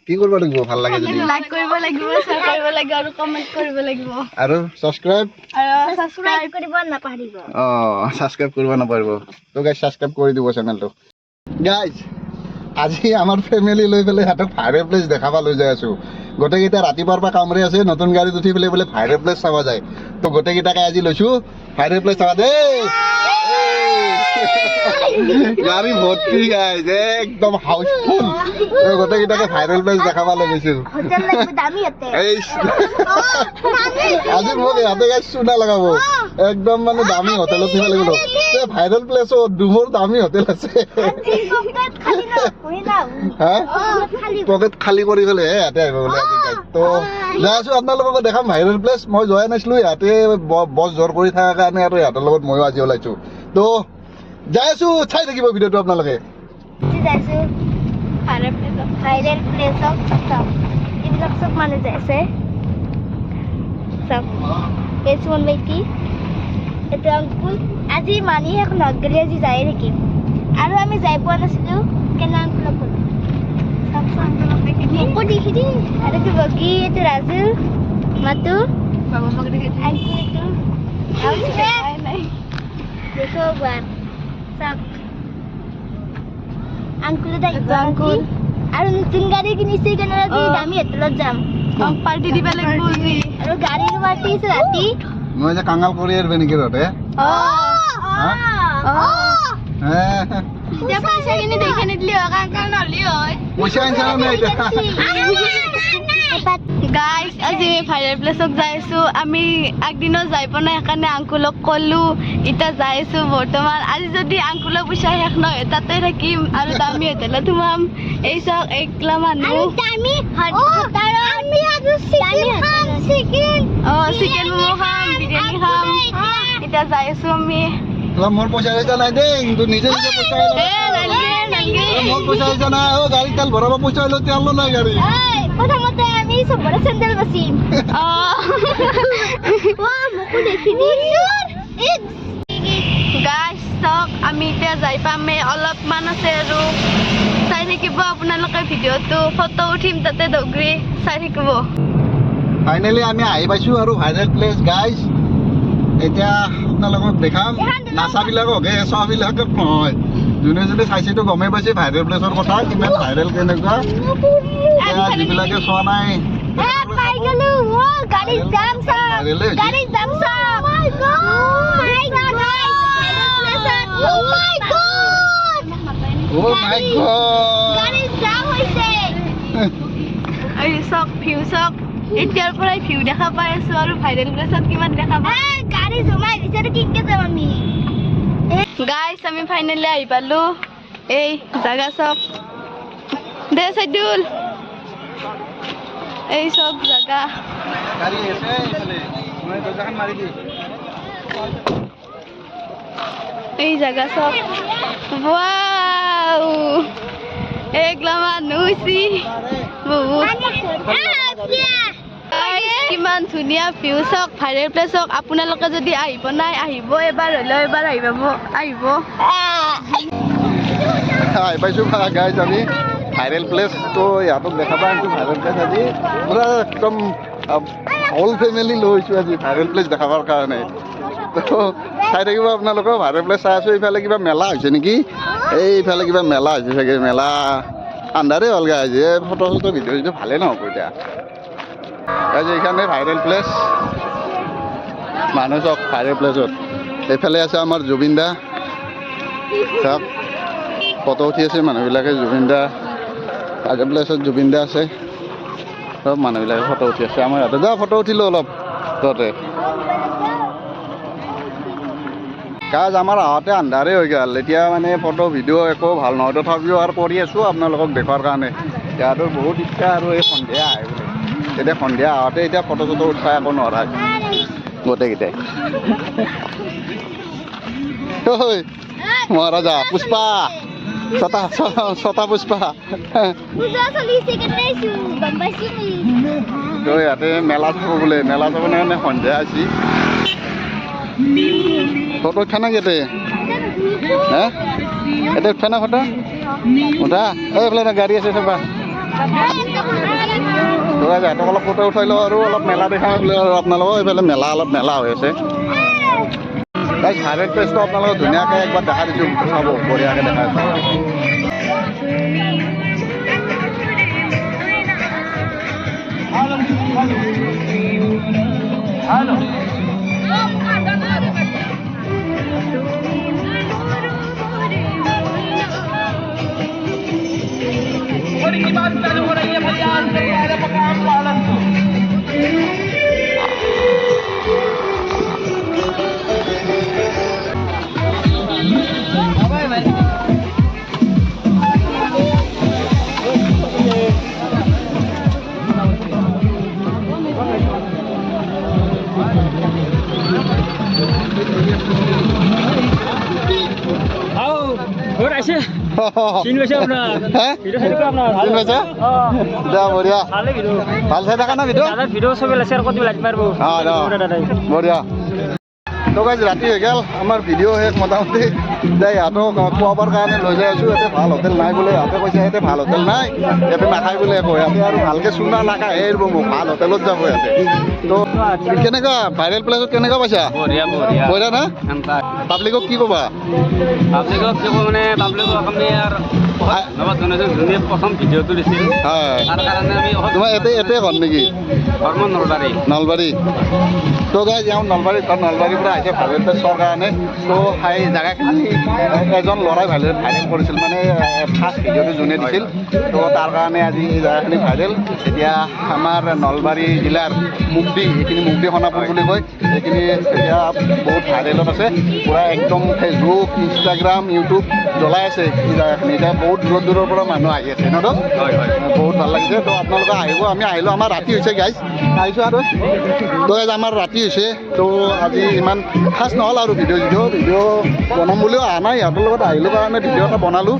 কি কৰিব লাগিব ভাল লাগে যদি লাইক কৰিব লাগিব শ্বেয়াৰ কৰিব লাগিব আৰু কমেন্ট কৰিব লাগিব আৰু সাবস্ক্ৰাইব কৰিব নাপাহৰিব সাবস্ক্ৰাইব কৰিব নাপাহৰিব তো গাইস সাবস্ক্ৰাইব কৰি দিব চেনেলটো গাইস আজি আমাৰ ফ্যামিলি লৈ পেলাই হাতক ফায়াৰ প্লেস দেখাবা লৈ যাই আছো গোটেইকেইটা ৰাতিপুৱাৰ পৰা কামৰে আছে নতুন গাড়ীত উঠি পেলাই বোলে ফায়াৰ প্লেস চাবা যায় তো গোটেইকেইটাকে আজি লৈছো ফায়াৰ প্লেস চাবা দেই গাড়ী ভৰ্তি গাইস একদম হাউসফুল গোটেইকেইটাকে ফায়াৰ প্লেস দেখাবা লৈ গৈছো হোটেল লাগবে দামি হতে আজি মোক ইয়াতে গাইস চুনা লগাব একদম মানে দামি হোটেলত উঠিব লাগিব ভাইরাল প্লেস ডুমোর দামি হোটেল আছে পকেট খালি কৰি ফেলে ইয়াতে আহিব বোলে আজি গাইস তো যাই আছো আপোনালোকক দেখাম ভাইরাল প্লেস মই যোৱাই নাছিলো ইয়াতে বস জোৰ কৰি থকা কাৰণে আৰু ইয়াতৰ লগত ময়ো আজি ওলাইছো তো যাই আছো চাই থাকিব ভিডিঅ'টো আপোনালোকে যাইছো ভাইরাল প্লেস সব এইবিলাক সব মানে যাইছে সব কেছুন বেটি এটা আঙ্কুল আজি মানি এখন নগৰী আজি যায় নেকি আৰু আমি যাই পোৱা নাছিলো কেনে আঙ্কুলক সব আঙ্কুলক দেখি আৰু তো বগি এটা ৰাজু মাতু বাবা মগ দেখি আঙ্কুল তো নাই দেখো বাৰ সব আঙ্কুল দা আঙ্কুল আৰু নতুন গাড়ী কিনিছে কেনে আজি দামি হোটেলত যাম পাৰ্টি দিবা লাগিব আজি আৰু গাড়ীৰ পাৰ্টি আছে ৰাতি মই যে কাঙাল কৰি আৰবে নেকি ৰতে এতিয়া পইচা কিনি দেখে নিদিলি কাঙাল নহলি হয় পইচা আনছা না এটা গাইস আজি ফায়াৰ প্লেসক যাইছো আমি একদিনো যাই পনা এখানে আঙ্কুলক কলু ইটা যাইছো বৰ্তমান আজি যদি আঙ্কুলক পইচা শেষ নহয় তাতে থাকিম আৰু দামি হোটেলত থুমাম এই সব একলা মানুহ দামি হোটেল আমি আজি চিকেন চিকেন মোমো খাম বিৰিয়ানী খাম ইটা যাইছো আমি তোমার মোর পয়সা হইতা নাই দে কিন্তু নিজে নিজে পয়সা নালগে মোর পয়সা হইতা না ও গাড়ি তেল ভরাবো পয়সা হইলো তেল নাই গাড়ি প্রথমতে আমি সবরে স্যান্ডেল বসিম মুকু দেখি গাইস সক আমি এতিয়া যাই পামে অলপমান আছে আৰু চাই থাকিব আপোনালোকে ভিডিঅ'টো ফটো উঠিম তাতে দগৰি চাই থাকিব ফাইনালি আমি আহি পাইছো আৰু ভাইৰাল প্লেস গাইস এতিয়া আপোনালোকক দেখাম নাচাবিলাকক চোৱাবিলাকক নহয় যোনে যোনে চাইছে তো গমেই পাইছে ভাইৰেল প্লেছৰ কথা কিমান ভাইৰেল কেনেকুৱা যিবিলাকে চোৱা নাই এতিয়াৰ পৰাই ভিউ দেখা পাই আছো আৰু ভাইৰেল প্লেছত কিমান দেখা পাই গাড়ী জমাই দিছে কিনকে যাম আমি গাইস আমি ফাইনালি আহি পালো এই জায়গা সব দে সাইদুল এই সব জায়গা গাড়ি আছে এখানে মই দরজাখান মারি দি এই জায়গা সব ওয়াও একলা মানুষি বহুত কিমান ধুনীয়া ভিউ চাওক ভাইৰেল প্লেচ চাওক আপোনালোকে যদি আহিব নাই আহিব এবাৰ হ'লেও এবাৰ আহিব পাইছো গাইজ আমি ভাইৰেল প্লেচ তো ইহঁতক দেখা পাই আছো ভাইৰেল প্লেচ আজি পুৰা একদম হোল ফেমিলি লৈছো আজি ভাইৰেল প্লেচ দেখাবৰ কাৰণে তো চাই থাকিব আপোনালোকে ভাইৰেল প্লেচ চাই আছো এইফালে কিবা মেলা হৈছে নেকি এইফালে কিবা মেলা হৈছে চাগে মেলা আন্ধাৰে হ'ল গাইজ ফটো চটো ভিডিঅ' ভালে নহ'ব এতিয়া এইখানে ভাইৰেল প্লেস মানুহ চক ভাইৰেল প্লেছত এইফালে আছে আমাৰ জুবিন দা চব ফটো উঠি আছে মানুহবিলাকে জুবিন দা ভাইৰেল প্লেছত জুবিন দা আছে সব মানুহবিলাকে ফটো উঠি আছে আমাৰ ইয়াতে যা ফটো উঠিলোঁ অলপ তহঁতে কাজ আমাৰ আহোঁতে আন্ধাৰে হৈ গ'ল এতিয়া মানে ফটো ভিডিঅ' একো ভাল নহয় তথাপিও আৰু কৰি আছোঁ আপোনালোকক দেখুৱাৰ কাৰণে ইয়াতো বহুত ইচ্ছা আৰু এই সন্ধিয়া আহে বোলে এতিয়া সন্ধিয়া আহোঁতে এতিয়া ফটো চটো উঠাই একো নোৱাৰা গোটেইকেইটাই মহাৰাজা পুষ্পা ছটা পুষ্পা তো ইয়াতে মেলা চাব বোলে মেলা চাব কাৰণে সন্ধিয়া আছি ফটো খানা কেতে হা এটা উঠা না ফটো উঠা এইফালে গাড়ী আছে চাবা সিহঁতক অলপ ফটো উঠাই লওঁ আৰু অলপ মেলা দেখাই বোলে আৰু আপোনালোকক এইফালে অলপ মেলা হৈ আছে গাইজ হাইৰেড প্লেচটো আপোনালোকক ধুনীয়াকৈ একবাৰ দেখাই দিছোঁ চাব বঢ়িয়াকৈ দেখাই আছোঁ চিন পাইছে আপোনাৰ চিন পাইছে দে বঢ়িয়া ভাল চাই থাকা না ভিডিঅ' ভিডিঅ' চবে শ্বেয়াৰ কৰি লাইক মাৰিব বঢ়িয়া তো গাইজ ৰাতি হৈ গ'ল আমাৰ ভিডিঅ' শেষ মোটামুটি যে ইহঁতক খোৱাবৰ কাৰণে লৈ যাই আছোঁ ইয়াতে ভাল হোটেল নাই বোলে ইহঁতে কৈছে ইয়াতে ভাল হোটেল নাই ইয়াতে নাখায় বোলে একো ইয়াতে আৰু ভালকৈ চুনা নাখায় এৰিব মোক ভাল হোটেলত যাব ইয়াতে তো কেনেকুৱা ভাইৰেল প্লেচত কেনেকুৱা পাইছা বঢ়িয়া না পাব্লিকক কি ক'বা পাব্লিকক কি ক'ব মানে পাব্লিকক আমি আৰু যোনে প্ৰথম ভিডিঅ'টো দিছিল তাৰ কাৰণে আমি তোমাৰ এতে ঘৰ নেকি ধৰ্ম নলবাৰী তো গাইজ যাওঁ নলবাৰীৰ পৰা আহিছে ভাইৰেল প্লেচৰ কাৰণে তো সেই জেগাখিনি এজন ল'ৰাই ভাইৰেল কৰিছিল মানে ফাৰ্ষ্ট ভিডিঅ'টো যোনে দিছিল তো তাৰ কাৰণে আজি এই জেগাখিনি ভাইৰেল এতিয়া আমাৰ নলবাৰী জিলাৰ মুগদি এইখিনি মুগদি সোণাপুৰ বুলি কয় এইখিনি এতিয়া বহুত ভাইৰেলত আছে পূৰা একদম ফেচবুক ইনষ্টাগ্ৰাম ইউটিউব জ্বলাই আছে এই জেগাখিনি এতিয়া বহুত দূৰৰ পৰা মানুহ আহি আছে ন বহুত ভাল লাগিছে তো আপোনালোকে আহিব আমি আহিলোঁ আমাৰ ৰাতি হৈছে গাইজ আহিছোঁ আৰু তো গাইজ আমাৰ ৰাতি হৈছে তো আজি ইমান খাচ নহ'ল আৰু ভিডিঅ' বনাম বুলিও অহা নাই সিহঁতৰ লগত আহিলোঁ কাৰণে ভিডিঅ' এটা বনালোঁ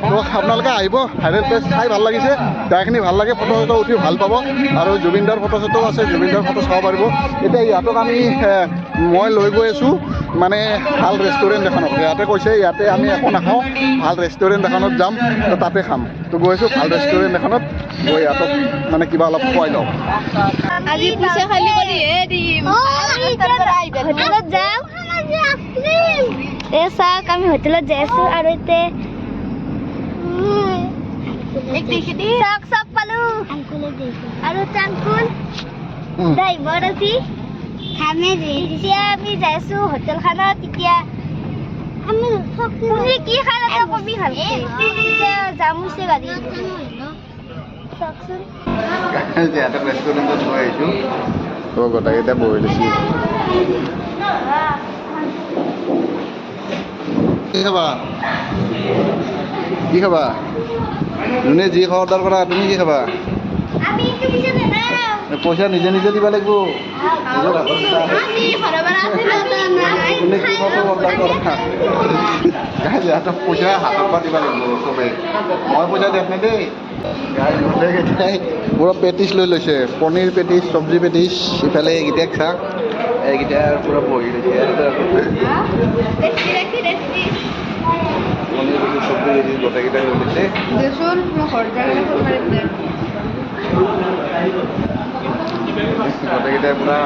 তো আপোনালোকে আহিব ভাইৰেল প্লেচ চাই ভাল লাগিছে জেগাখিনি ভাল লাগে ফটো চটো উঠি ভাল পাব আৰু জুবিনদাৰ ফটো চটো আছে জুবিনদাৰ ফটো চাব পাৰিব এতিয়া ইহঁতক আমি মই লৈ গৈ আছোঁ মানে ভাল ৰেষ্টুৰেণ্ট এখনত ইয়াতে কৈছে ইয়াতে আমি একো নাখাওঁ ভাল ৰেষ্টুৰেণ্ট এখনত যাম তো তাতে খাম তো গৈ আছোঁ ভাল ৰেষ্টুৰেণ্ট এখনত গৈ ইহঁতক মানে কিবা অলপ খুৱাই লওঁ আজি পইচা খালি কৰিহে দিম হোটেলত যাম চাওক আমি হোটেলত যাই আছো আৰু এতিয়া চাওক পালো আৰু চাংকুল ড্ৰাইভাৰ আজি যেতিয়া আমি যাই আছো হোটেলখনত তেতিয়া আমি কি খাই আছে কবি ভালকে এতিয়া যাম হৈছে গাড়ী চাওকচোন ইয়াতে ৰেষ্টুৰেণ্টত গৈ আহিছোঁ তো গোটেইকেইটা বহি দিছোঁ কি খাবা যোনে যি খাব অৰ্ডাৰ কৰা তুমি কি খাবা পইচা নিজে নিজে দিব লাগিব পইচা হাতৰ পৰা দিব লাগিব চবেই মই পইচা দিয়াত নাই দেই গোটেইকেইটাই পূৰা পেটিছ লৈ লৈছে পনীৰ পেটিছ চব্জি পেটিছ ইফালে এইকেইটাক চাওক এইকেইটা পূৰা বহি লৈছে পনীৰ পেটিছ চব্জি পেটিছ গোটেইকেইটাই লৈ লৈছে গোটেইকেইটাই পূৰা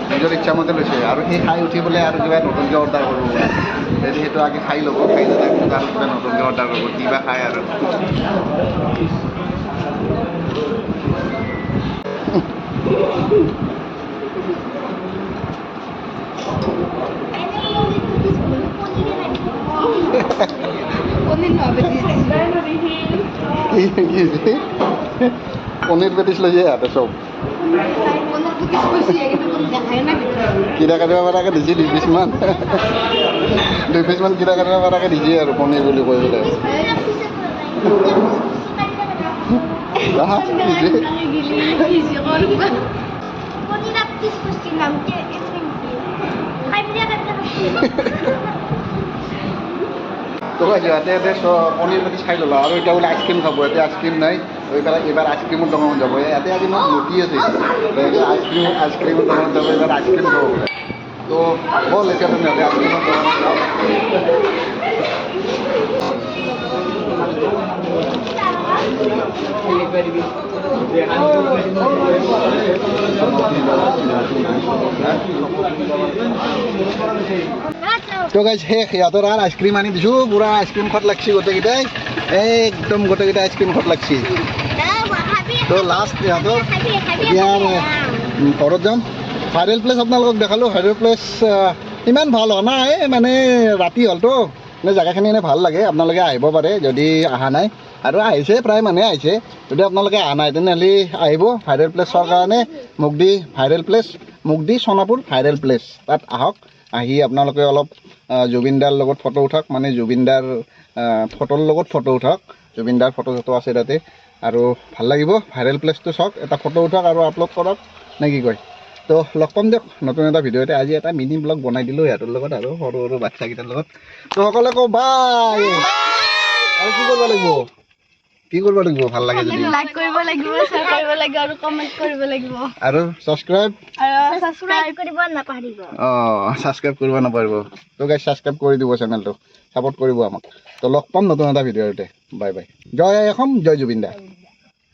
নিজৰ ইচ্ছামতে লৈছে আৰু সেই খাই উঠি পেলাই আৰু কিবা নতুনকৈ অৰ্ডাৰ কৰিব সেইটো আগে খাই ল'ব খাই যাতে আৰু কিবা নতুনকৈ অৰ্ডাৰ কৰিব কিবা খাই আৰু পনীৰ পেটিছ লৈছে ইয়াতে চব কিৰা কাটিব পৰাকৈ দিছে 2 পিচমান 2 পিচমান কিৰা কাটিব পৰাকৈ দিছে আৰু পনীৰ বুলি কৈ পেলাই তো সিহঁতে পনীৰ পেটিছ খাই ল'লা আৰু এতিয়া বোলে আইচক্ৰীম খাব এতিয়া আইচক্ৰীম নাই এইবাৰ আইচক্ৰীমৰ দোকানত যাব ইয়াতে আজি মোক লুটি আছে আইচক্ৰীমৰ দোকানত যাব এইবাৰ আইচক্ৰীম খাব বোলে তো ব'ল এতিয়া সিহঁতে আইচক্ৰীমৰ দোকানত যাওঁ তো গাইজ শেষ সিহঁতৰ আৰু আইচক্ৰীম আনি দিছোঁ পুৰা আইচক্ৰীম খোৱাত লাগছি গোটেইকেইটাই একদম গোটেইকেইটা আইচক্ৰীম খোৱাত লাগছি তো লাষ্ট সিহঁতৰ এতিয়া ঘৰত যাম ভাইৰেল প্লেচ আপোনালোকক দেখালোঁ ভাইৰেল প্লেচ ইমান ভাল হোৱা নাই মানে ৰাতি হ'লতো মানে জেগাখিনি এনেই ভাল লাগে আপোনালোকে আহিব পাৰে যদি অহা নাই আৰু আহিছে প্ৰায় মানুহে আহিছে যদি আপোনালোকে অহা নাই তেনেহ'লে আহিব ভাইৰেল প্লেচৰ কাৰণে Mugdi viral place Mugdi Sonapur viral place তাত আহক আহি আপোনালোকে অলপ জুবিনদাৰ লগত ফটো উঠক মানে জুবিনদাৰ ফটোৰ লগত ফটো উঠক জুবিনদাৰ ফটো চটো আছে তাতে আৰু ভাল লাগিব ভাইৰেল প্লেচটো চাওক এটা ফটো উঠক আৰু আপলোড কৰক নে কি কয় তো লগ পাম দিয়ক নতুন এটা ভিডিঅ'তে আজি এটা মিনি ব্লগ বনাই দিলোঁ সিহঁতৰ লগত আৰু সৰু সৰু বাচ্চাকেইটাৰ লগত তো সকলোৱে কওঁ বাই আৰু কি কৰিব লাগিব ভাল লাগে যদি লাইক কৰিব লাগিব শ্বেয়াৰ কৰিব লাগিব আৰু কমেণ্ট কৰিব লাগিব আৰু ছাবস্ক্ৰাইব কৰিব নাপাহৰিব ছাবস্ক্ৰাইব কৰিব নাপাহৰিব তো গাইজ ছাবস্ক্ৰাইব কৰি দিব চেনেলটো ছাপোৰ্ট কৰিব আমাক তো লগ পাম নতুন এটা ভিডিঅ'তে বাই বাই জয় অসম জয় জুবিন দা